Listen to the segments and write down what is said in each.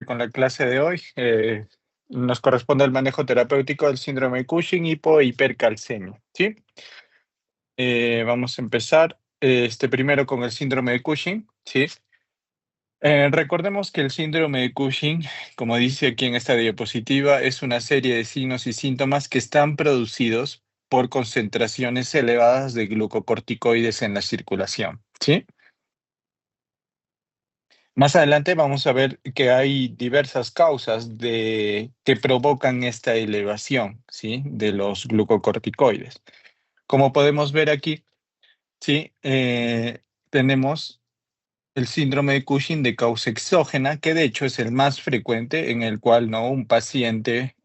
Con la clase de hoy nos corresponde el manejo terapéutico del síndrome de Cushing, hipo e hipercalcemia, ¿sí? Vamos a empezar primero con el síndrome de Cushing, ¿sí? Recordemos que el síndrome de Cushing, como dice aquí en esta diapositiva, es una serie de signos y síntomas que están producidos por concentraciones elevadas de glucocorticoides en la circulación, ¿sí? Más adelante vamos a ver que hay diversas causas que provocan esta elevación, ¿sí? De los glucocorticoides. Como podemos ver aquí, ¿sí? Tenemos el síndrome de Cushing de causa exógena, que de hecho es el más frecuente, en el cual, ¿no?, un paciente,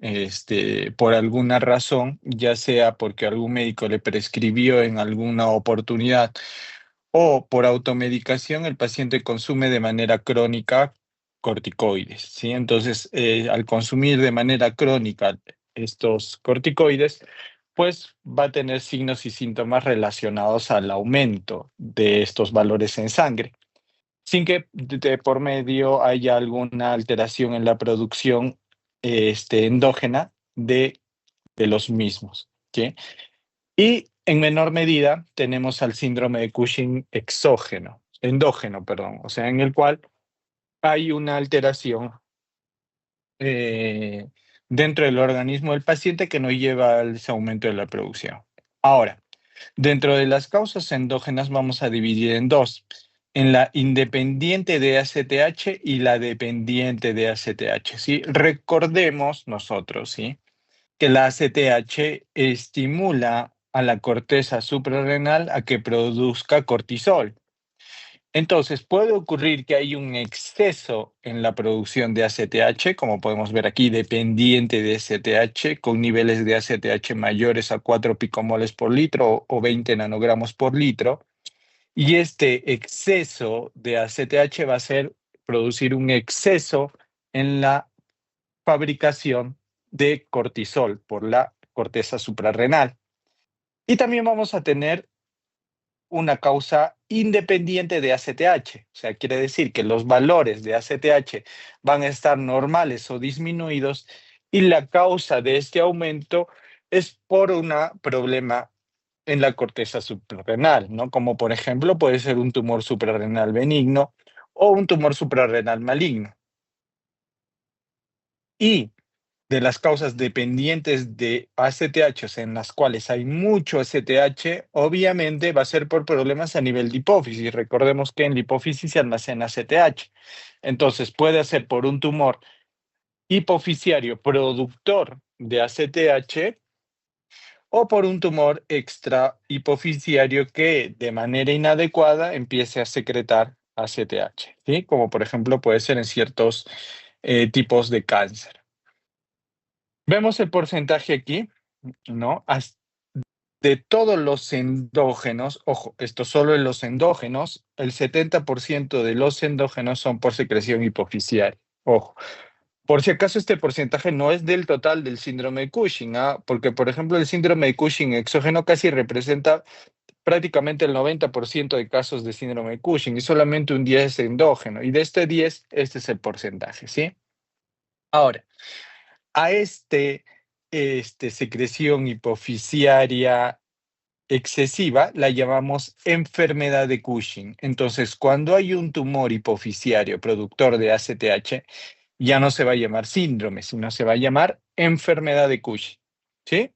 por alguna razón, ya sea porque algún médico le prescribió en alguna oportunidad o por automedicación, el paciente consume de manera crónica corticoides, ¿sí? Entonces, al consumir de manera crónica estos corticoides, pues va a tener signos y síntomas relacionados al aumento de estos valores en sangre, sin que de por medio haya alguna alteración en la producción endógena de los mismos, ¿sí? Y en menor medida tenemos al síndrome de Cushing endógeno, perdón, o sea, en el cual hay una alteración eh, dentro del organismo del paciente que no lleva a ese aumento de la producción. Ahora, dentro de las causas endógenas vamos a dividir en dos, en la independiente de ACTH y la dependiente de ACTH, ¿sí? Recordemos nosotros, ¿sí?, que la ACTH estimula a la corteza suprarrenal a que produzca cortisol. Entonces, puede ocurrir que hay un exceso en la producción de ACTH, como podemos ver aquí, dependiente de ACTH, con niveles de ACTH mayores a 4 picomoles por litro o 20 nanogramos por litro. Y este exceso de ACTH va a producir un exceso en la fabricación de cortisol por la corteza suprarrenal. Y también vamos a tener una causa independiente de ACTH, o sea, quiere decir que los valores de ACTH van a estar normales o disminuidos y la causa de este aumento es por un problema en la corteza suprarrenal, ¿no? Como por ejemplo puede ser un tumor suprarrenal benigno o un tumor suprarrenal maligno. Y de las causas dependientes de ACTH, o sea, en las cuales hay mucho ACTH, obviamente va a ser por problemas a nivel de hipófisis. Recordemos que en la hipófisis se almacena ACTH. Entonces, puede ser por un tumor hipofisiario productor de ACTH o por un tumor extra hipofisiario que de manera inadecuada empiece a secretar ACTH, ¿sí? Como por ejemplo puede ser en ciertos tipos de cáncer. Vemos el porcentaje aquí, ¿no? De todos los endógenos, ojo, esto solo en los endógenos, el 70% de los endógenos son por secreción hipofisial. Ojo, por si acaso este porcentaje no es del total del síndrome de Cushing, ¿ah? Porque, por ejemplo, el síndrome de Cushing exógeno casi representa prácticamente el 90% de casos de síndrome de Cushing y solamente un 10 es endógeno. Y de este 10, este es el porcentaje, ¿sí? Ahora, a secreción hipofisiaria excesiva la llamamos enfermedad de Cushing. Entonces, cuando hay un tumor hipofisiario productor de ACTH, ya no se va a llamar síndrome, sino se va a llamar enfermedad de Cushing, ¿sí?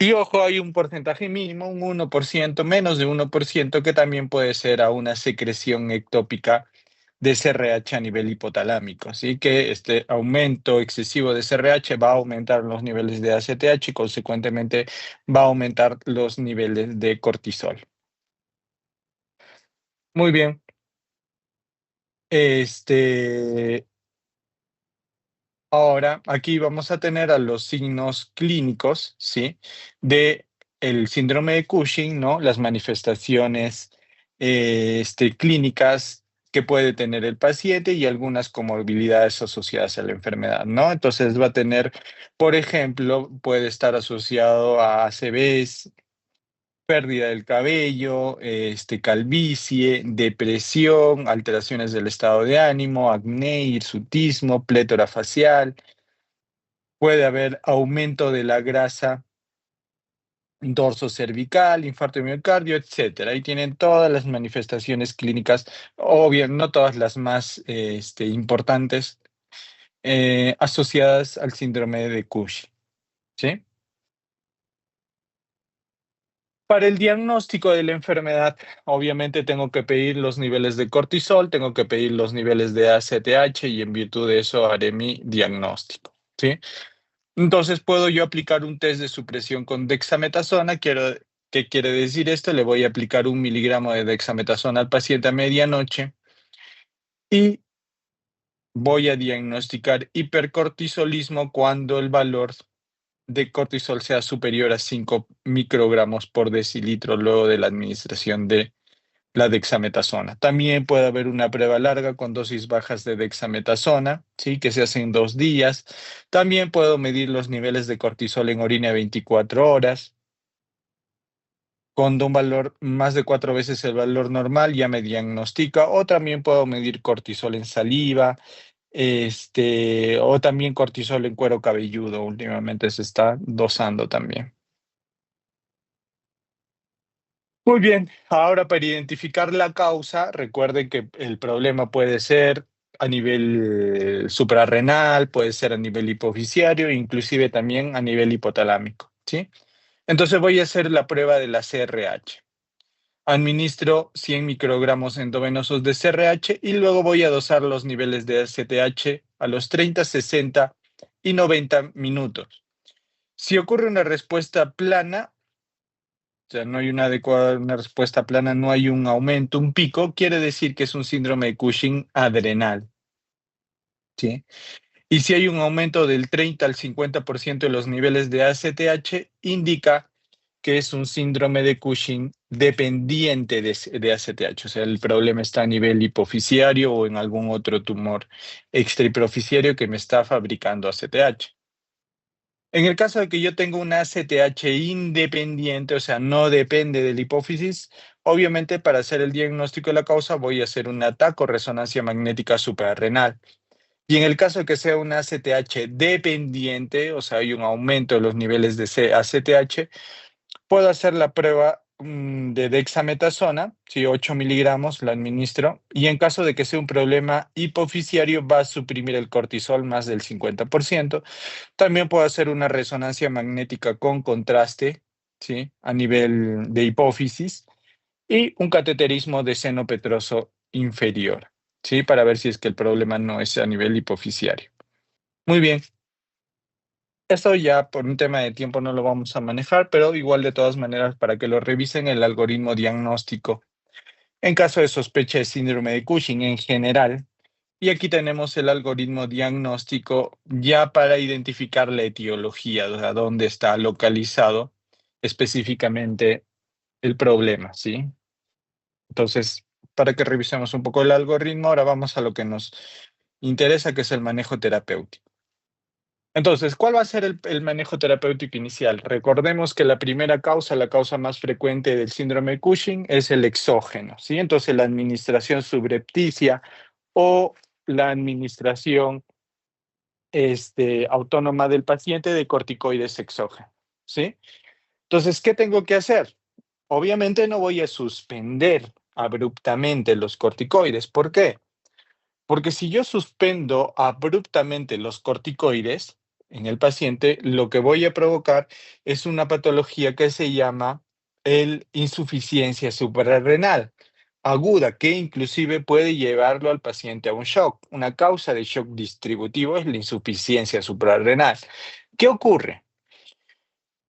Y ojo, hay un porcentaje mínimo, un 1%, menos de 1%, que también puede ser a una secreción ectópica de CRH a nivel hipotalámico. Así que este aumento excesivo de CRH va a aumentar los niveles de ACTH y consecuentemente va a aumentar los niveles de cortisol. Muy bien. Este, Ahora, aquí vamos a tener a los signos clínicos, ¿sí? De el síndrome de Cushing, ¿no? Las manifestaciones clínicas que puede tener el paciente y algunas comorbilidades asociadas a la enfermedad, ¿no? Entonces va a tener, por ejemplo, puede estar asociado a ACVs, pérdida del cabello, calvicie, depresión, alteraciones del estado de ánimo, acné, hirsutismo, plétora facial. Puede haber aumento de la grasa dorso cervical, infarto de miocardio, etcétera. Ahí tienen todas las manifestaciones clínicas, obvio, no todas las más importantes, asociadas al síndrome de Cushing, ¿sí? Para el diagnóstico de la enfermedad, obviamente tengo que pedir los niveles de cortisol, tengo que pedir los niveles de ACTH y en virtud de eso haré mi diagnóstico, ¿sí? Entonces, ¿puedo yo aplicar un test de supresión con dexametasona? ¿Qué quiere decir esto? Le voy a aplicar 1 miligramo de dexametasona al paciente a medianoche y voy a diagnosticar hipercortisolismo cuando el valor de cortisol sea superior a 5 microgramos por decilitro luego de la administración de la dexametasona. También puede haber una prueba larga con dosis bajas de dexametasona, ¿sí? Que se hace en 2 días. También puedo medir los niveles de cortisol en orina 24 horas. Con un valor más de 4 veces el valor normal ya me diagnostica. O también puedo medir cortisol en saliva, o también cortisol en cuero cabelludo. Últimamente se está dosando también. Muy bien, ahora para identificar la causa, recuerden que el problema puede ser a nivel suprarrenal, puede ser a nivel hipofisiario, inclusive también a nivel hipotalámico, ¿sí? Entonces voy a hacer la prueba de la CRH. Administro 100 microgramos endovenosos de CRH y luego voy a dosar los niveles de ACTH a los 30, 60 y 90 minutos. Si ocurre una respuesta plana, o sea, no hay una respuesta plana, no hay un aumento, un pico, quiere decir que es un síndrome de Cushing adrenal, ¿sí? Y si hay un aumento del 30 al 50% de los niveles de ACTH, indica que es un síndrome de Cushing dependiente de ACTH, o sea, el problema está a nivel hipofisiario o en algún otro tumor extrahipoficiario que me está fabricando ACTH. En el caso de que yo tenga una ACTH independiente, o sea, no depende de la hipófisis, obviamente para hacer el diagnóstico de la causa voy a hacer una TAC o resonancia magnética suprarrenal. Y en el caso de que sea una ACTH dependiente, o sea, hay un aumento de los niveles de ACTH, puedo hacer la prueba de dexametasona, si 8 miligramos la administro, y en caso de que sea un problema hipofisiario va a suprimir el cortisol más del 50%. También puedo hacer una resonancia magnética con contraste, ¿sí? A nivel de hipófisis y un cateterismo de seno petroso inferior, ¿sí? Para ver si es que el problema no es a nivel hipofisiario. Muy bien. Esto ya por un tema de tiempo no lo vamos a manejar, pero igual de todas maneras para que lo revisen el algoritmo diagnóstico en caso de sospecha de síndrome de Cushing en general. Y aquí tenemos el algoritmo diagnóstico ya para identificar la etiología, o sea, dónde está localizado específicamente el problema, ¿sí? Entonces, para que revisemos un poco el algoritmo, ahora vamos a lo que nos interesa, que es el manejo terapéutico. Entonces, ¿cuál va a ser el manejo terapéutico inicial? Recordemos que la primera causa, la causa más frecuente del síndrome de Cushing, es el exógeno, ¿sí? Entonces, la administración subrepticia o la administración autónoma del paciente de corticoides exógenos, ¿sí? Entonces, ¿qué tengo que hacer? Obviamente no voy a suspender abruptamente los corticoides. ¿Por qué? Porque si yo suspendo abruptamente los corticoides en el paciente, lo que voy a provocar es una patología que se llama insuficiencia suprarrenal aguda, que inclusive puede llevarlo al paciente a un shock. Una causa de shock distributivo es la insuficiencia suprarrenal. ¿Qué ocurre?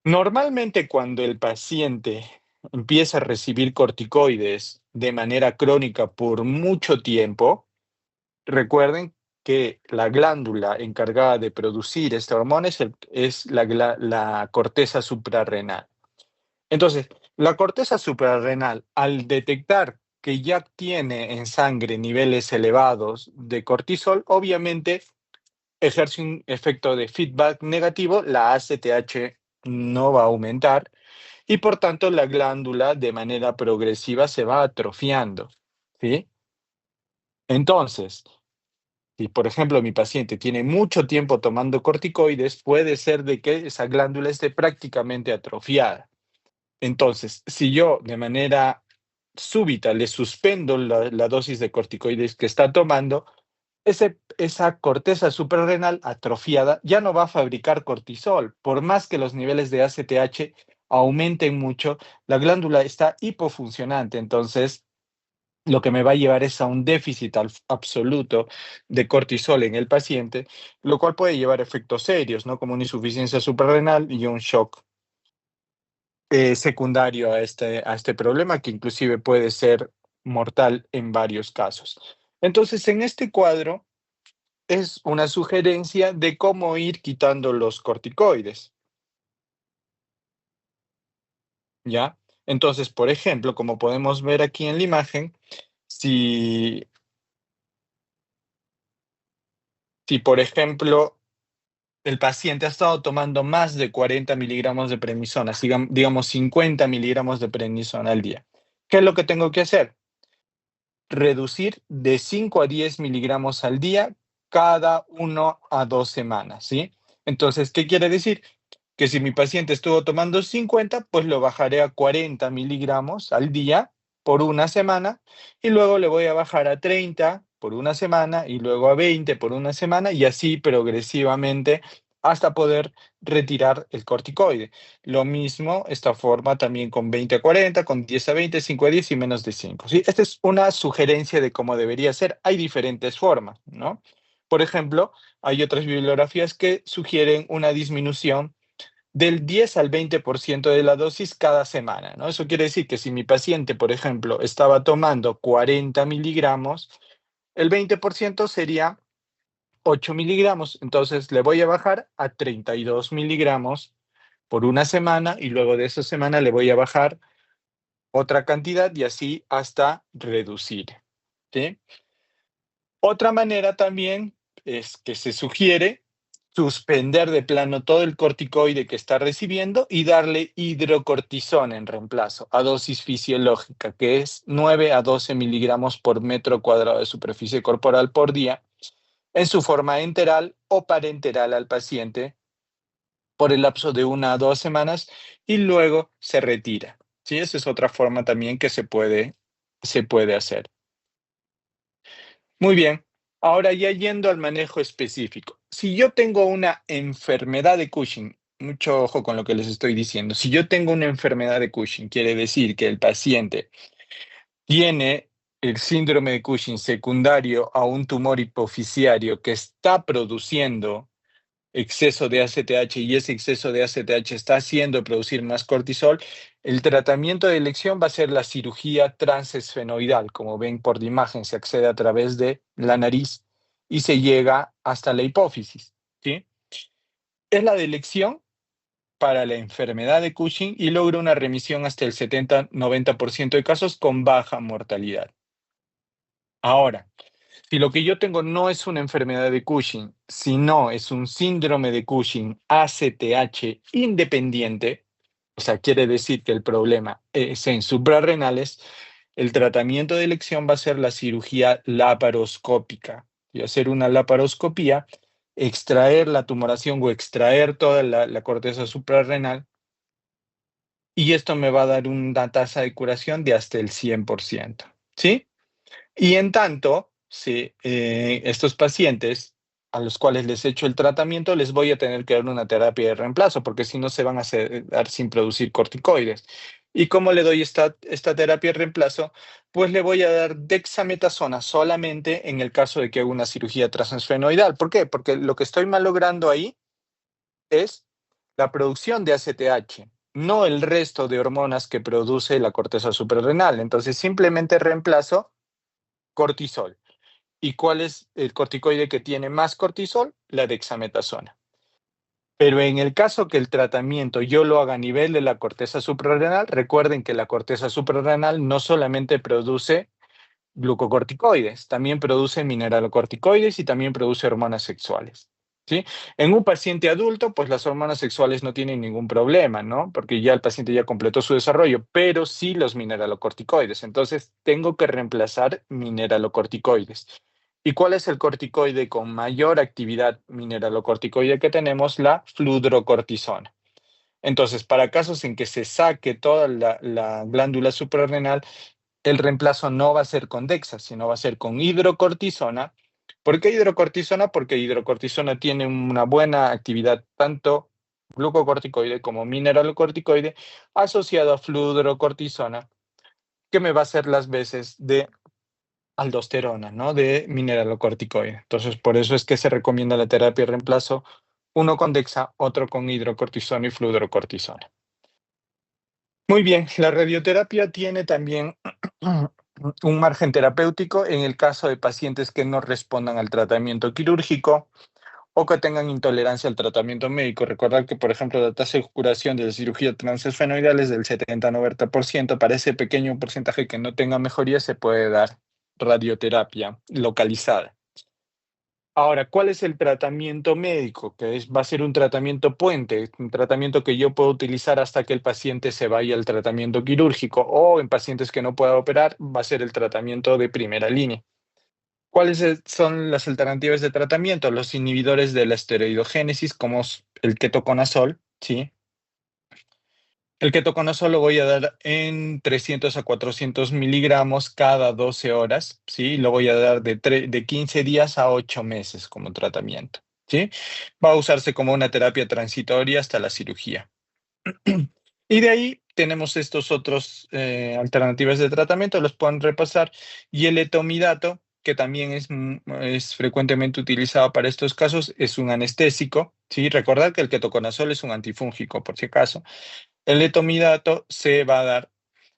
Normalmente cuando el paciente empieza a recibir corticoides de manera crónica por mucho tiempo, recuerden que la glándula encargada de producir esta hormona es la corteza suprarrenal. Entonces, la corteza suprarrenal, al detectar que ya tiene en sangre niveles elevados de cortisol, obviamente ejerce un efecto de feedback negativo, la ACTH no va a aumentar y por tanto la glándula de manera progresiva se va atrofiando, ¿sí? Entonces, si por ejemplo mi paciente tiene mucho tiempo tomando corticoides, puede ser de que esa glándula esté prácticamente atrofiada. Entonces, si yo de manera súbita le suspendo la dosis de corticoides que está tomando, esa corteza suprarrenal atrofiada ya no va a fabricar cortisol. Por más que los niveles de ACTH aumenten mucho, la glándula está hipofuncionante. Entonces, lo que me va a llevar es a un déficit absoluto de cortisol en el paciente, lo cual puede llevar a efectos serios, ¿no? Como una insuficiencia suprarrenal y un shock secundario a este problema, que inclusive puede ser mortal en varios casos. Entonces, en este cuadro es una sugerencia de cómo ir quitando los corticoides, ¿ya? Entonces, por ejemplo, como podemos ver aquí en la imagen, si, si por ejemplo el paciente ha estado tomando más de 40 miligramos de prednisona, digamos 50 miligramos de prednisona al día, ¿qué es lo que tengo que hacer? Reducir de 5 a 10 miligramos al día cada 1 a 2 semanas, ¿sí? Entonces, ¿qué quiere decir? Que si mi paciente estuvo tomando 50, pues lo bajaré a 40 miligramos al día por una semana y luego le voy a bajar a 30 por una semana y luego a 20 por una semana y así progresivamente hasta poder retirar el corticoide. Lo mismo, esta forma también con 20 a 40, con 10 a 20, 5 a 10 y menos de 5. ¿Sí? Esta es una sugerencia de cómo debería ser. Hay diferentes formas, ¿no? Por ejemplo, hay otras bibliografías que sugieren una disminución del 10 al 20% de la dosis cada semana, ¿no? Eso quiere decir que si mi paciente, por ejemplo, estaba tomando 40 miligramos, el 20% sería 8 miligramos. Entonces le voy a bajar a 32 miligramos por una semana y luego de esa semana le voy a bajar otra cantidad y así hasta reducir, ¿sí? Otra manera también es que se sugiere suspender de plano todo el corticoide que está recibiendo y darle hidrocortisona en reemplazo a dosis fisiológica, que es 9 a 12 miligramos por metro cuadrado de superficie corporal por día, en su forma enteral o parenteral al paciente por el lapso de 1 a 2 semanas y luego se retira. ¿Sí? Esa es otra forma también que se puede hacer. Muy bien. Ahora ya yendo al manejo específico. Si yo tengo una enfermedad de Cushing, mucho ojo con lo que les estoy diciendo. Si yo tengo una enfermedad de Cushing, quiere decir que el paciente tiene el síndrome de Cushing secundario a un tumor hipofisiario que está produciendo exceso de ACTH y ese exceso de ACTH está haciendo producir más cortisol, el tratamiento de elección va a ser la cirugía transesfenoidal. Como ven por la imagen, se accede a través de la nariz y se llega hasta la hipófisis, ¿sí? Es la de elección para la enfermedad de Cushing y logra una remisión hasta el 70-90% de casos con baja mortalidad. Ahora, si lo que yo tengo no es una enfermedad de Cushing, sino es un síndrome de Cushing ACTH independiente, o sea, quiere decir que el problema es en suprarrenales, el tratamiento de elección va a ser la cirugía laparoscópica. Y hacer una laparoscopía, extraer la tumoración o extraer toda la corteza suprarrenal, y esto me va a dar una tasa de curación de hasta el 100%. ¿Sí? Y en tanto, si estos pacientes a los cuales les he hecho el tratamiento, les voy a tener que dar una terapia de reemplazo, porque si no se van a quedar sin producir corticoides. ¿Y cómo le doy esta terapia de reemplazo? Pues le voy a dar dexametasona solamente en el caso de que haga una cirugía transfenoidal. ¿Por qué? Porque lo que estoy malogrando ahí es la producción de ACTH, no el resto de hormonas que produce la corteza suprarrenal. Entonces, simplemente reemplazo cortisol. ¿Y cuál es el corticoide que tiene más cortisol? La dexametasona. Pero en el caso que el tratamiento yo lo haga a nivel de la corteza suprarrenal, recuerden que la corteza suprarrenal no solamente produce glucocorticoides, también produce mineralocorticoides y también produce hormonas sexuales. ¿sí? En un paciente adulto, pues las hormonas sexuales no tienen ningún problema, ¿no? Porque ya el paciente ya completó su desarrollo, pero sí los mineralocorticoides. Entonces, tengo que reemplazar mineralocorticoides. ¿Y cuál es el corticoide con mayor actividad mineralocorticoide que tenemos? La fludrocortisona. Entonces, para casos en que se saque toda la glándula suprarrenal, el reemplazo no va a ser con Dexa, sino va a ser con hidrocortisona. ¿Por qué hidrocortisona? Porque hidrocortisona tiene una buena actividad tanto glucocorticoide como mineralocorticoide asociado a fludrocortisona, que me va a hacer las veces de aldosterona, ¿no? De mineralocorticoide. Entonces, por eso es que se recomienda la terapia de reemplazo, uno con Dexa, otro con hidrocortisona y fludrocortisona. Muy bien, la radioterapia tiene también un margen terapéutico en el caso de pacientes que no respondan al tratamiento quirúrgico o que tengan intolerancia al tratamiento médico. Recordar que, por ejemplo, la tasa de curación de la cirugía transesfenoidal es del 70-90%. Para ese pequeño porcentaje que no tenga mejoría, se puede dar radioterapia localizada. Ahora, ¿cuál es el tratamiento médico? Va a ser un tratamiento puente, un tratamiento que yo puedo utilizar hasta que el paciente se vaya al tratamiento quirúrgico, o en pacientes que no pueda operar, va a ser el tratamiento de primera línea. ¿Cuáles son las alternativas de tratamiento? Los inhibidores de la esteroidogénesis, como el ketoconazol, ¿sí? El ketoconazol lo voy a dar en 300 a 400 miligramos cada 12 horas, ¿sí? Lo voy a dar de 15 días a 8 meses como tratamiento, ¿sí? Va a usarse como una terapia transitoria hasta la cirugía. Y de ahí tenemos estos otros alternativas de tratamiento, los pueden repasar. Y el etomidato, que también es frecuentemente utilizado para estos casos, es un anestésico, ¿sí? Recordad que el ketoconazol es un antifúngico, por si acaso. El etomidato se va a dar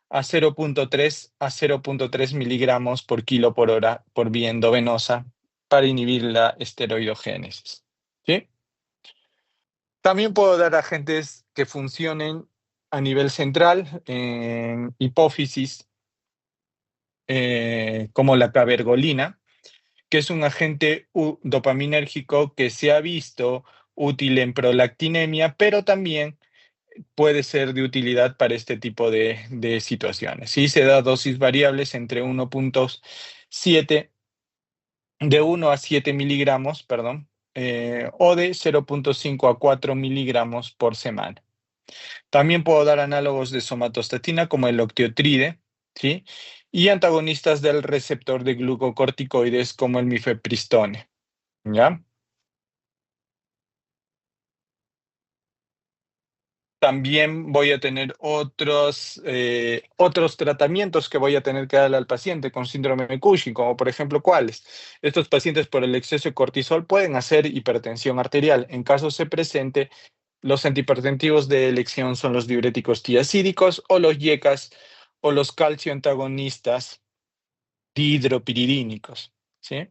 a 0.3 miligramos por kilo por hora por vía endovenosa para inhibir la esteroidogénesis, ¿sí? También puedo dar agentes que funcionen a nivel central, en hipófisis, como la cabergolina, que es un agente dopaminérgico que se ha visto útil en prolactinemia, pero también puede ser de utilidad para este tipo de situaciones. Sí, se da dosis variables entre 1.7, de 1 a 7 miligramos, perdón, o de 0.5 a 4 miligramos por semana. También puedo dar análogos de somatostatina como el octiotride, ¿sí? Y antagonistas del receptor de glucocorticoides como el mifepristone, ¿ya? También voy a tener otros tratamientos que voy a tener que darle al paciente con síndrome de Cushing, como por ejemplo, ¿cuáles? Estos pacientes por el exceso de cortisol pueden hacer hipertensión arterial. En caso se presente, los antihipertensivos de elección son los diuréticos tiazídicos o los YECAS o los calcio antagonistas dihidropiridínicos, ¿sí?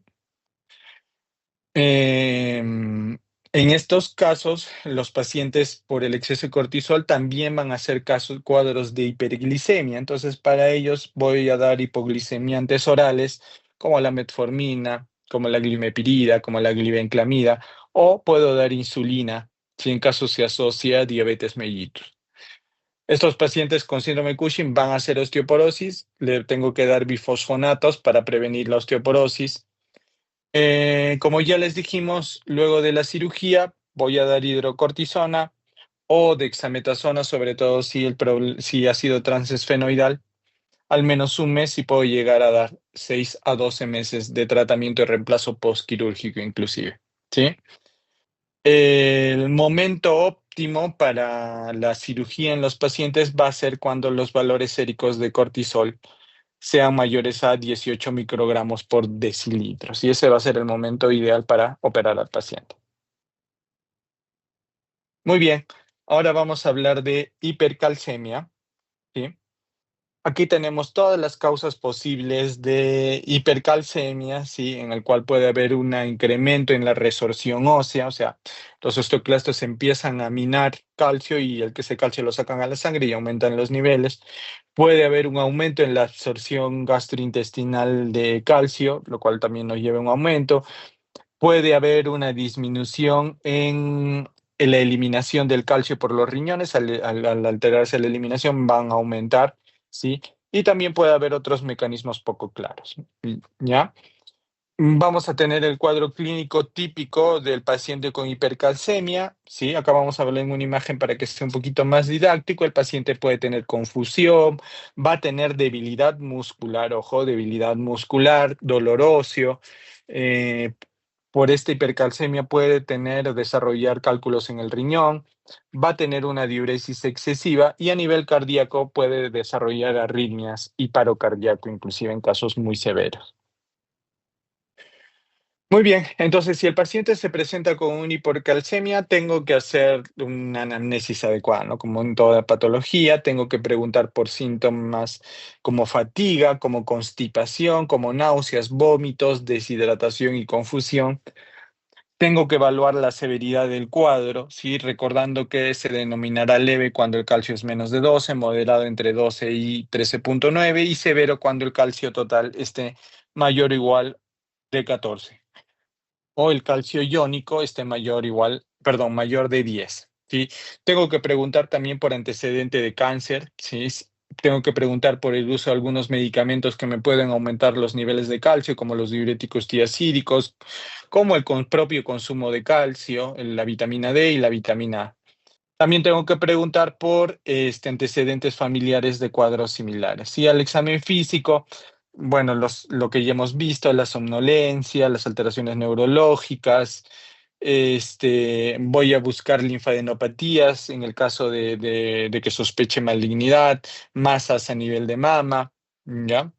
En estos casos, los pacientes por el exceso de cortisol también van a hacer cuadros de hiperglicemia. Entonces, para ellos voy a dar hipoglicemiantes orales como la metformina, como la glimepirida, como la glibenclamida, o puedo dar insulina si en caso se asocia a diabetes mellitus. Estos pacientes con síndrome de Cushing van a hacer osteoporosis, le tengo que dar bifosfonatos para prevenir la osteoporosis. Como ya les dijimos, luego de la cirugía voy a dar hidrocortisona o dexametasona, sobre todo si ha sido transesfenoidal, al menos un mes y puedo llegar a dar 6 a 12 meses de tratamiento de reemplazo postquirúrgico inclusive, ¿sí? El momento óptimo para la cirugía en los pacientes va a ser cuando los valores séricos de cortisol sean mayores a 18 microgramos por decilitro. Y ese va a ser el momento ideal para operar al paciente. Muy bien, ahora vamos a hablar de hipercalcemia, ¿sí? Aquí tenemos todas las causas posibles de hipercalcemia, ¿sí? En el cual puede haber un incremento en la resorción ósea, o sea, los osteoclastos empiezan a minar calcio y ese calcio lo sacan a la sangre y aumentan los niveles. Puede haber un aumento en la absorción gastrointestinal de calcio, lo cual también nos lleva a un aumento. Puede haber una disminución en la eliminación del calcio por los riñones, al alterarse la eliminación van a aumentar, ¿sí? Y también puede haber otros mecanismos poco claros, ¿ya? Vamos a tener el cuadro clínico típico del paciente con hipercalcemia, ¿sí? Acá vamos a verlo en una imagen para que sea un poquito más didáctico. El paciente puede tener confusión, va a tener debilidad muscular, ojo, debilidad muscular, dolor óseo. eh, por esta hipercalcemia puede tener o desarrollar cálculos en el riñón, va a tener una diuresis excesiva y a nivel cardíaco puede desarrollar arritmias y paro cardíaco, inclusive en casos muy severos. Muy bien, entonces si el paciente se presenta con una hipercalcemia, tengo que hacer una anamnesis adecuada, ¿no? Como en toda patología, tengo que preguntar por síntomas como fatiga, como constipación, como náuseas, vómitos, deshidratación y confusión. Tengo que evaluar la severidad del cuadro, ¿sí? Recordando que se denominará leve cuando el calcio es menos de 12, moderado entre 12 y 13,9 y severo cuando el calcio total esté mayor o igual de 14 o el calcio iónico esté mayor o igual, perdón, mayor de 10, ¿sí? Tengo que preguntar también por antecedente de cáncer, ¿sí? Tengo que preguntar por el uso de algunos medicamentos que me pueden aumentar los niveles de calcio, como los diuréticos tiacídicos, como el propio consumo de calcio, la vitamina D y la vitamina A. También tengo que preguntar por antecedentes familiares de cuadros similares. Y al examen físico, bueno, lo que ya hemos visto, la somnolencia, las alteraciones neurológicas, voy a buscar linfadenopatías en el caso de que sospeche malignidad, masas a nivel de mama, ¿ya?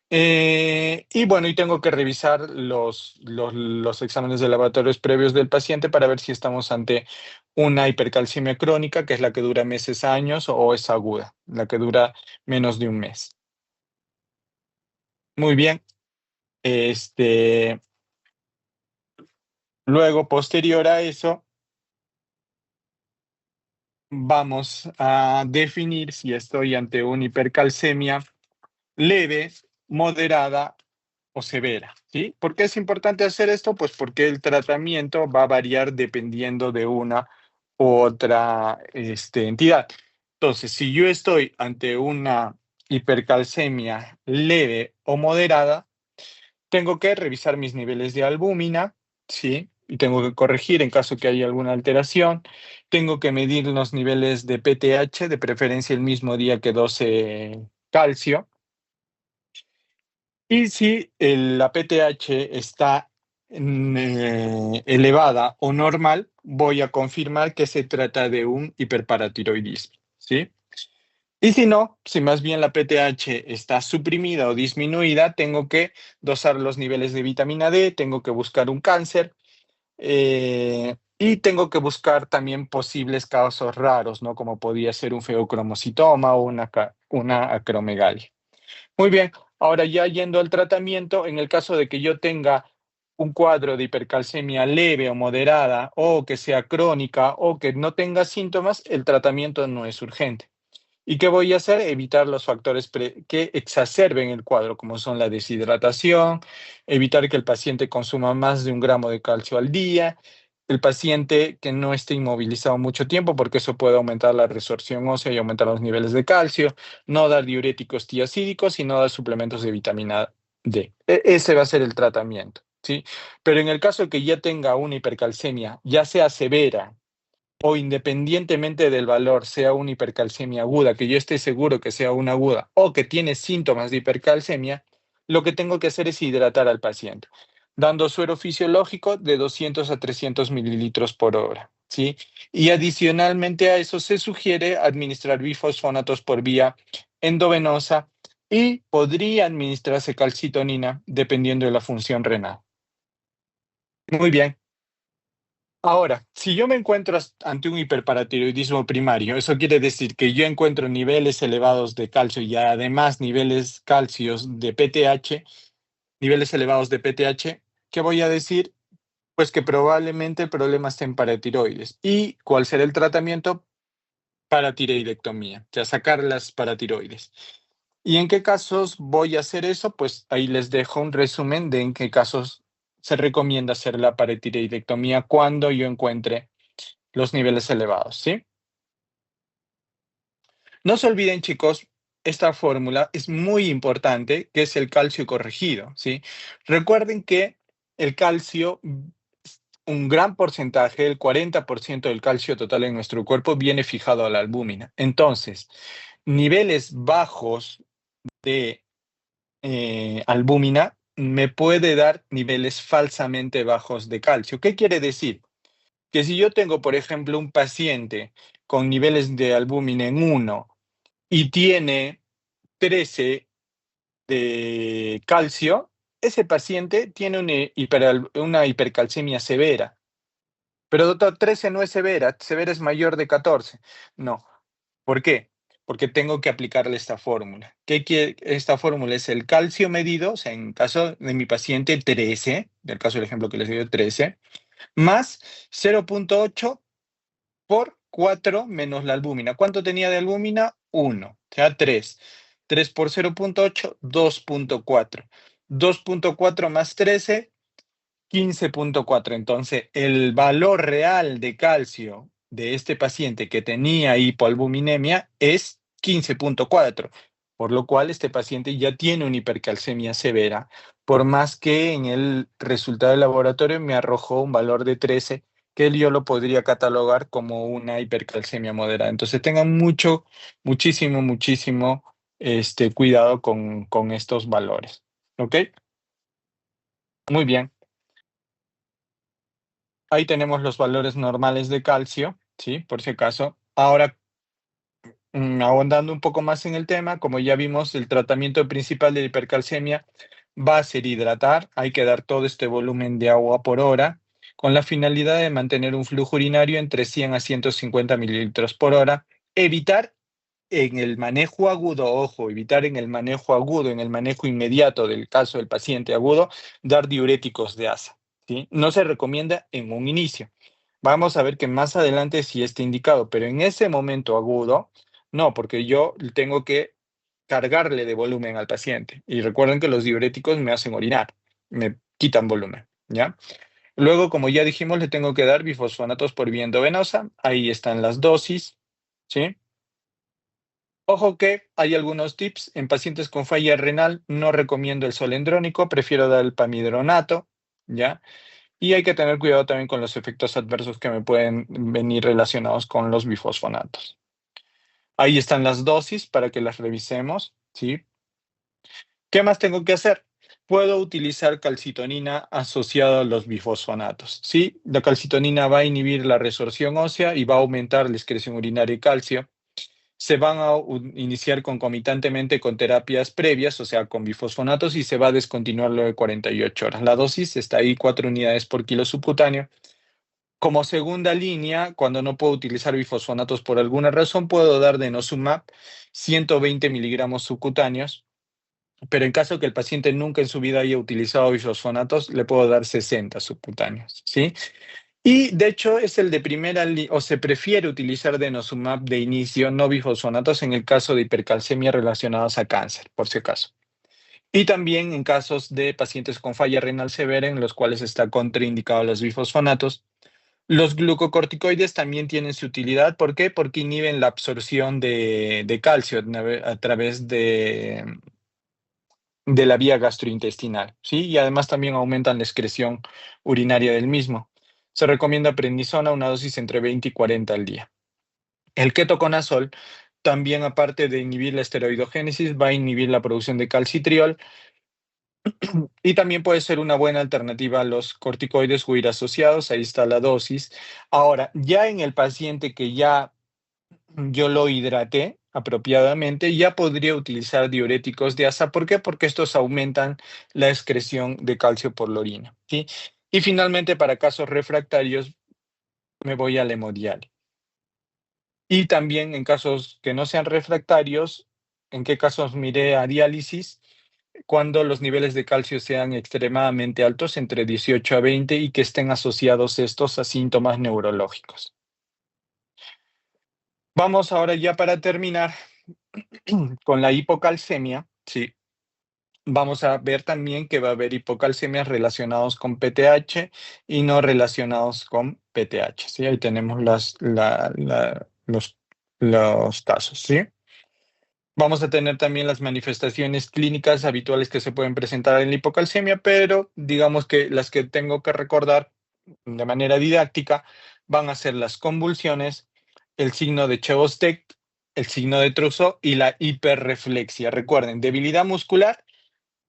Y bueno, y tengo que revisar los exámenes de laboratorios previos del paciente para ver si estamos ante una hipercalcemia crónica, que es la que dura meses, años, o es aguda, la que dura menos de un mes. Muy bien. Este, luego, posterior a eso, vamos a definir si estoy ante una hipercalcemia leve, moderada o severa, ¿sí? ¿Por qué es importante hacer esto? Pues porque el tratamiento va a variar dependiendo de una u otra entidad. Entonces, si yo estoy ante una hipercalcemia leve o moderada, tengo que revisar mis niveles de albúmina, ¿sí? Y tengo que corregir en caso que haya alguna alteración. Tengo que medir los niveles de PTH, de preferencia el mismo día que 12 calcio. Y si la PTH está elevada o normal, voy a confirmar que se trata de un hiperparatiroidismo, ¿sí? Y si no, si más bien la PTH está suprimida o disminuida, tengo que dosar los niveles de vitamina D, tengo que buscar un cáncer y tengo que buscar también posibles casos raros, ¿no? Como podría ser un feocromocitoma o una acromegalia. Muy bien, ahora ya yendo al tratamiento, en el caso de que yo tenga un cuadro de hipercalcemia leve o moderada, o que sea crónica, o que no tenga síntomas, el tratamiento no es urgente. ¿Y qué voy a hacer? Evitar los factores que exacerben el cuadro, como son la deshidratación, evitar que el paciente consuma más de 1 gramo de calcio al día, el paciente que no esté inmovilizado mucho tiempo, porque eso puede aumentar la resorción ósea y aumentar los niveles de calcio, no dar diuréticos tiacídicos y no dar suplementos de vitamina D. Ese va a ser el tratamiento, ¿sí? Pero en el caso de que ya tenga una hipercalcemia, ya sea severa, o independientemente del valor, sea una hipercalcemia aguda, que yo esté seguro que sea una aguda, o que tiene síntomas de hipercalcemia, lo que tengo que hacer es hidratar al paciente, dando suero fisiológico de 200 a 300 mililitros por hora, ¿sí? Y adicionalmente a eso se sugiere administrar bifosfonatos por vía endovenosa y podría administrarse calcitonina dependiendo de la función renal. Muy bien. Ahora, si yo me encuentro ante un hiperparatiroidismo primario, eso quiere decir que yo encuentro niveles elevados de calcio y además niveles calcios de PTH, niveles elevados de PTH, ¿qué voy a decir? Pues que probablemente el problema esté en paratiroides. ¿Y cuál será el tratamiento? Paratiroidectomía, o sea, sacar las paratiroides. ¿Y en qué casos voy a hacer eso? Pues ahí les dejo un resumen de en qué casos se recomienda hacer la paratiroidectomía cuando yo encuentre los niveles elevados, ¿sí? No se olviden, chicos, esta fórmula es muy importante, que es el calcio corregido, ¿sí? Recuerden que el calcio, un gran porcentaje, el 40% del calcio total en nuestro cuerpo viene fijado a la albúmina. Entonces, niveles bajos de albúmina me puede dar niveles falsamente bajos de calcio. ¿Qué quiere decir? Que si yo tengo, por ejemplo, un paciente con niveles de albúmina en 1 y tiene 13 de calcio, ese paciente tiene una hipercalcemia severa. Pero doctor, 13 no es severa, severa es mayor de 14. No. ¿Por qué? Porque tengo que aplicarle esta fórmula. Esta fórmula es el calcio medido, o sea, en caso de mi paciente 13, del caso del ejemplo que les dio 13, más 0.8 por 4 menos la albúmina. ¿Cuánto tenía de albúmina? 1, o sea, 3. 3 por 0.8, 2.4. 2.4 más 13, 15.4. Entonces, el valor real de calcio de este paciente que tenía hipoalbuminemia es 15.4, por lo cual este paciente ya tiene una hipercalcemia severa, por más que en el resultado del laboratorio me arrojó un valor de 13, que yo lo podría catalogar como una hipercalcemia moderada. Entonces, tengan muchísimo cuidado con estos valores. ¿Ok? Muy bien. Ahí tenemos los valores normales de calcio, ¿sí? Por si acaso. Ahora, ahondando un poco más en el tema, como ya vimos, el tratamiento principal de hipercalcemia va a ser hidratar. Hay que dar todo este volumen de agua por hora con la finalidad de mantener un flujo urinario entre 100 a 150 mililitros por hora. Evitar en el manejo agudo, ojo, evitar en el manejo agudo, en el manejo inmediato del caso del paciente agudo, dar diuréticos de asa, ¿sí? No se recomienda en un inicio. Vamos a ver que más adelante sí está indicado, pero en ese momento agudo, no, porque yo tengo que cargarle de volumen al paciente. Y recuerden que los diuréticos me hacen orinar, me quitan volumen, ¿ya? Luego, como ya dijimos, le tengo que dar bifosfonatos por vía endovenosa. Ahí están las dosis, ¿sí? Ojo que hay algunos tips. En pacientes con falla renal no recomiendo el solendrónico, prefiero dar el pamidronato, ¿ya? Y hay que tener cuidado también con los efectos adversos que me pueden venir relacionados con los bifosfonatos. Ahí están las dosis para que las revisemos, ¿sí? ¿Qué más tengo que hacer? Puedo utilizar calcitonina asociada a los bifosfonatos, ¿sí? La calcitonina va a inhibir la resorción ósea y va a aumentar la excreción urinaria de calcio. Se van a iniciar concomitantemente con terapias previas, o sea, con bifosfonatos, y se va a descontinuar luego de 48 horas. La dosis está ahí, 4 unidades por kilo subcutáneo. Como segunda línea, cuando no puedo utilizar bifosfonatos por alguna razón, puedo dar denosumab 120 miligramos subcutáneos, pero en caso que el paciente nunca en su vida haya utilizado bifosfonatos, le puedo dar 60 subcutáneos, ¿sí? Y de hecho es el de primera línea, o se prefiere utilizar denosumab de inicio, no bifosfonatos, en el caso de hipercalcemia relacionadas a cáncer, por si acaso. Y también en casos de pacientes con falla renal severa, en los cuales está contraindicado los bifosfonatos. Los glucocorticoides también tienen su utilidad. ¿Por qué? Porque inhiben la absorción de calcio a través de la vía gastrointestinal, ¿sí? Y además también aumentan la excreción urinaria del mismo. Se recomienda prednisona, una dosis entre 20 y 40 al día. El ketoconazol también, aparte de inhibir la esteroidogénesis, va a inhibir la producción de calcitriol y también puede ser una buena alternativa a los corticoides o ir asociados. Ahí está la dosis. Ahora, ya en el paciente que ya yo lo hidraté apropiadamente, ya podría utilizar diuréticos de asa. ¿Por qué? Porque estos aumentan la excreción de calcio por la orina, ¿sí? Y finalmente, para casos refractarios, me voy al hemodial. Y también en casos que no sean refractarios, ¿en qué casos miré a diálisis? Cuando los niveles de calcio sean extremadamente altos, entre 18 a 20, y que estén asociados estos a síntomas neurológicos. Vamos ahora ya para terminar con la hipocalcemia, ¿sí? vamos a ver también que va a haber hipocalcemias relacionados con PTH y no relacionados con PTH, ¿sí? Ahí tenemos los casos, ¿sí? Vamos a tener también las manifestaciones clínicas habituales que se pueden presentar en la hipocalcemia, pero digamos que las que tengo que recordar de manera didáctica van a ser las convulsiones, el signo de Chebostek, el signo de Trousseau y la hiperreflexia. Recuerden, debilidad muscular,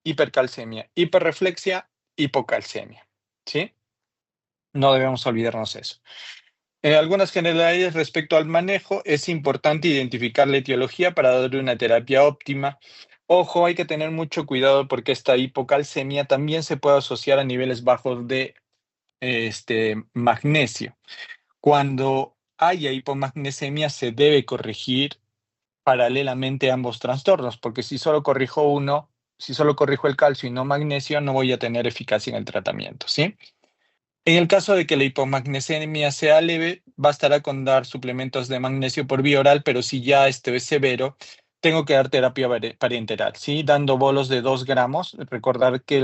hipercalcemia, hiperreflexia, hipocalcemia, ¿sí? No debemos olvidarnos eso. Algunas generalidades respecto al manejo, es importante identificar la etiología para darle una terapia óptima. Ojo, hay que tener mucho cuidado porque esta hipocalcemia también se puede asociar a niveles bajos de magnesio. Cuando haya hipomagnesemia se debe corregir paralelamente ambos trastornos, porque si solo corrijo uno, si solo corrijo el calcio y no magnesio, no voy a tener eficacia en el tratamiento, ¿sí? En el caso de que la hipomagnesemia sea leve, bastará con dar suplementos de magnesio por vía oral, pero si ya esto es severo, tengo que dar terapia parenteral, ¿sí? Dando bolos de 2 gramos. Recordar que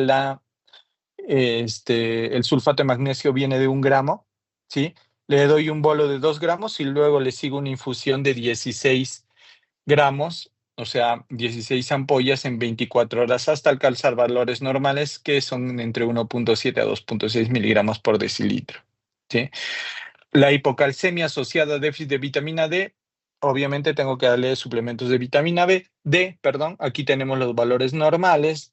el sulfato de magnesio viene de 1 gramo, ¿sí? Le doy un bolo de 2 gramos y luego le sigo una infusión de 16 gramos, o sea, 16 ampollas en 24 horas hasta alcanzar valores normales que son entre 1,7 a 2,6 miligramos por decilitro, ¿sí? La hipocalcemia asociada a déficit de vitamina D, obviamente tengo que darle suplementos de vitamina D, perdón, aquí tenemos los valores normales,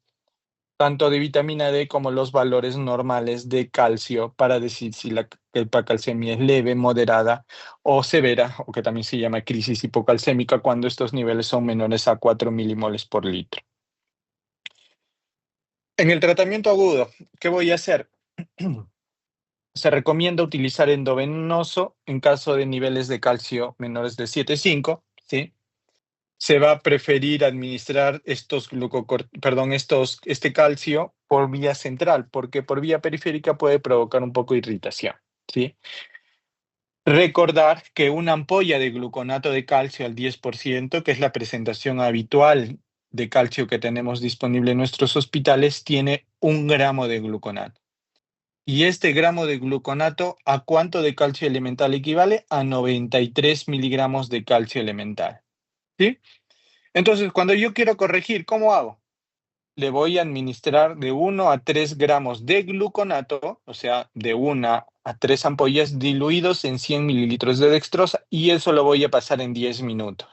tanto de vitamina D como los valores normales de calcio para decir si la hipocalcemia es leve, moderada o severa, o que también se llama crisis hipocalcémica cuando estos niveles son menores a 4 milimoles por litro. En el tratamiento agudo, ¿qué voy a hacer? Se recomienda utilizar endovenoso en caso de niveles de calcio menores de 7,5, ¿sí? Se va a preferir administrar este calcio por vía central, porque por vía periférica puede provocar un poco de irritación, ¿sí? Recordar que una ampolla de gluconato de calcio al 10%, que es la presentación habitual de calcio que tenemos disponible en nuestros hospitales, tiene 1 gramo de gluconato. Y este gramo de gluconato, ¿a cuánto de calcio elemental equivale? A 93 miligramos de calcio elemental, ¿sí? Entonces, cuando yo quiero corregir, ¿cómo hago? Le voy a administrar de 1 a 3 gramos de gluconato, o sea, de 1 a 3 ampollas diluidos en 100 mililitros de dextrosa, y eso lo voy a pasar en 10 minutos.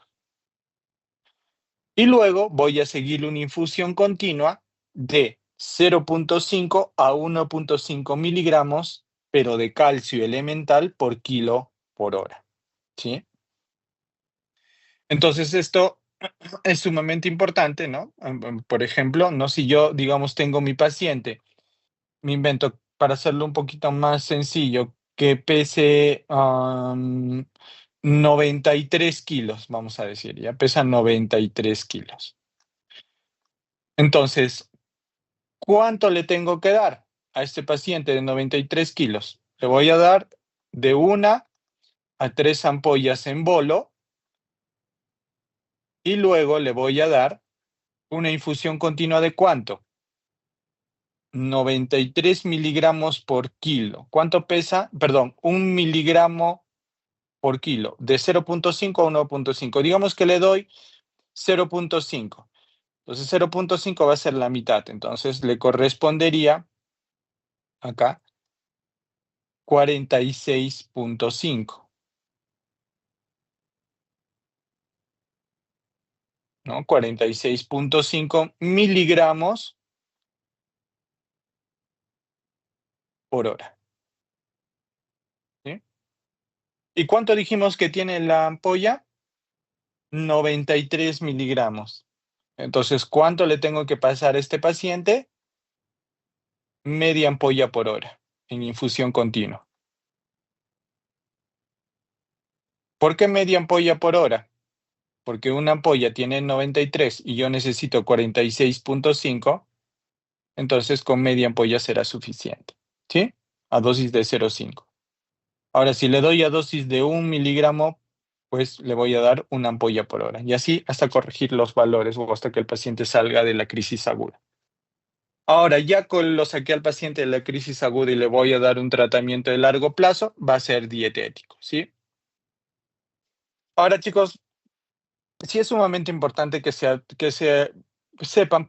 Y luego voy a seguir una infusión continua de 0,5 a 1,5 miligramos, pero de calcio elemental por kilo por hora, ¿sí? Entonces, esto es sumamente importante, ¿no? Por ejemplo, ¿no? Si yo, digamos, tengo mi paciente, me invento, para hacerlo un poquito más sencillo, que pese 93 kilos, vamos a decir, ya pesa 93 kilos. Entonces, ¿cuánto le tengo que dar a este paciente de 93 kilos? Le voy a dar de 1 a 3 ampollas en bolo y luego le voy a dar una infusión continua de ¿cuánto? 93 miligramos por kilo. ¿Cuánto pesa? Perdón, 1 miligramo por kilo, de 0,5 a 1,5. Digamos que le doy 0,5. Entonces 0,5 va a ser la mitad. Entonces le correspondería acá 46,5, ¿no? 46,5 miligramos por hora, ¿sí? ¿Y cuánto dijimos que tiene la ampolla? 93 miligramos. Entonces, ¿cuánto le tengo que pasar a este paciente? Media ampolla por hora en infusión continua. ¿Por qué media ampolla por hora? Porque una ampolla tiene 93 y yo necesito 46,5, entonces con media ampolla será suficiente, ¿sí? A dosis de 0,5. Ahora, si le doy a dosis de 1 miligramo, pues le voy a dar una ampolla por hora. Y así hasta corregir los valores o hasta que el paciente salga de la crisis aguda. Ahora, ya lo saqué al paciente de la crisis aguda y le voy a dar un tratamiento de largo plazo, va a ser dietético, ¿sí? Ahora, chicos, sí es sumamente importante que se sepan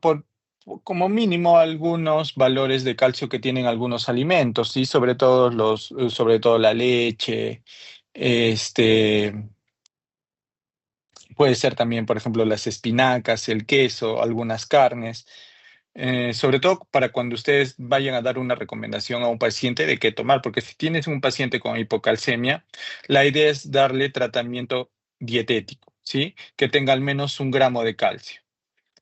como mínimo algunos valores de calcio que tienen algunos alimentos, ¿sí? Sobre todo la leche, este, puede ser también, por ejemplo, las espinacas, el queso, algunas carnes. Sobre todo para cuando ustedes vayan a dar una recomendación a un paciente de qué tomar, porque si tienes un paciente con hipocalcemia, la idea es darle tratamiento dietético, ¿sí? Que tenga al menos 1 gramo de calcio.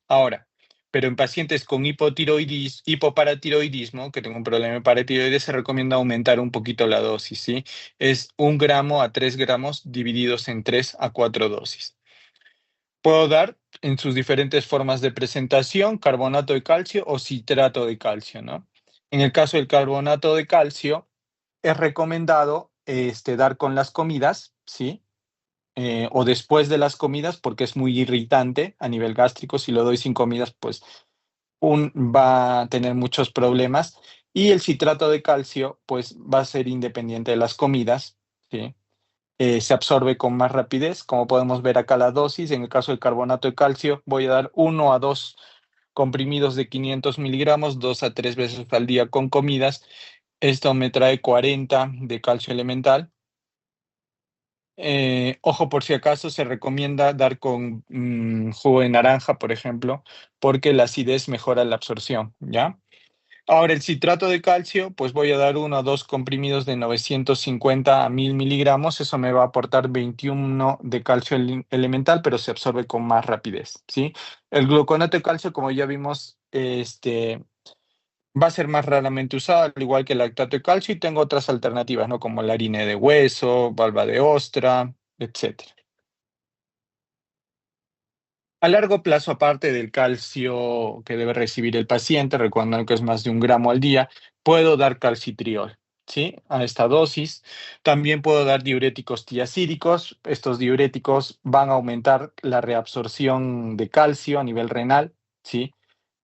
Ahora, pero en pacientes con hipoparatiroidismo, que tengo un problema de paratiroides, se recomienda aumentar un poquito la dosis, ¿sí? Es 1 gramo a 3 gramos divididos en 3 a 4 dosis. Puedo dar en sus diferentes formas de presentación, carbonato de calcio o citrato de calcio, ¿no? En el caso del carbonato de calcio, es recomendado dar con las comidas, ¿sí? O después de las comidas, porque es muy irritante a nivel gástrico. Si lo doy sin comidas, pues va a tener muchos problemas. Y el citrato de calcio, pues va a ser independiente de las comidas, ¿sí? Se absorbe con más rapidez. Como podemos ver acá la dosis, en el caso del carbonato de calcio, voy a dar 1 a 2 comprimidos de 500 miligramos, 2 a 3 veces al día con comidas. Esto me trae 40 de calcio elemental. Ojo, por si acaso, se recomienda dar con jugo de naranja, por ejemplo, porque la acidez mejora la absorción, ¿ya? Ahora, el citrato de calcio, pues voy a dar 1 a 2 comprimidos de 950 a 1000 miligramos. Eso me va a aportar 21 de calcio elemental, pero se absorbe con más rapidez, ¿sí? El gluconato de calcio, como ya vimos, va a ser más raramente usado, al igual que el lactato de calcio, y tengo otras alternativas, ¿no? Como la harina de hueso, valva de ostra, etcétera. A largo plazo, aparte del calcio que debe recibir el paciente, recordando que es más de 1 gramo al día, puedo dar calcitriol, ¿sí? A esta dosis. También puedo dar diuréticos tiacídicos. Estos diuréticos van a aumentar la reabsorción de calcio a nivel renal, ¿sí?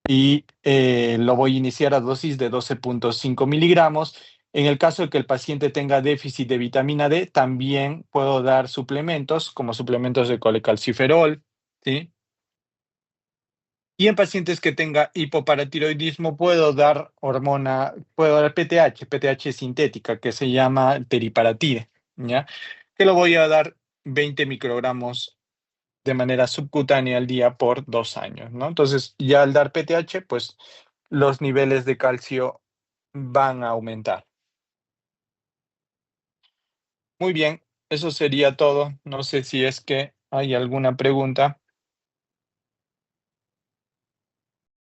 Y lo voy a iniciar a dosis de 12,5 miligramos. En el caso de que el paciente tenga déficit de vitamina D, también puedo dar suplementos, como suplementos de colecalciferol, ¿sí? Y en pacientes que tenga hipoparatiroidismo puedo dar PTH sintética, que se llama teriparatide, ¿ya? Que lo voy a dar 20 microgramos de manera subcutánea al día por 2 años, ¿no? Entonces, ya al dar PTH, pues los niveles de calcio van a aumentar. Muy bien, eso sería todo. No sé si es que hay alguna pregunta.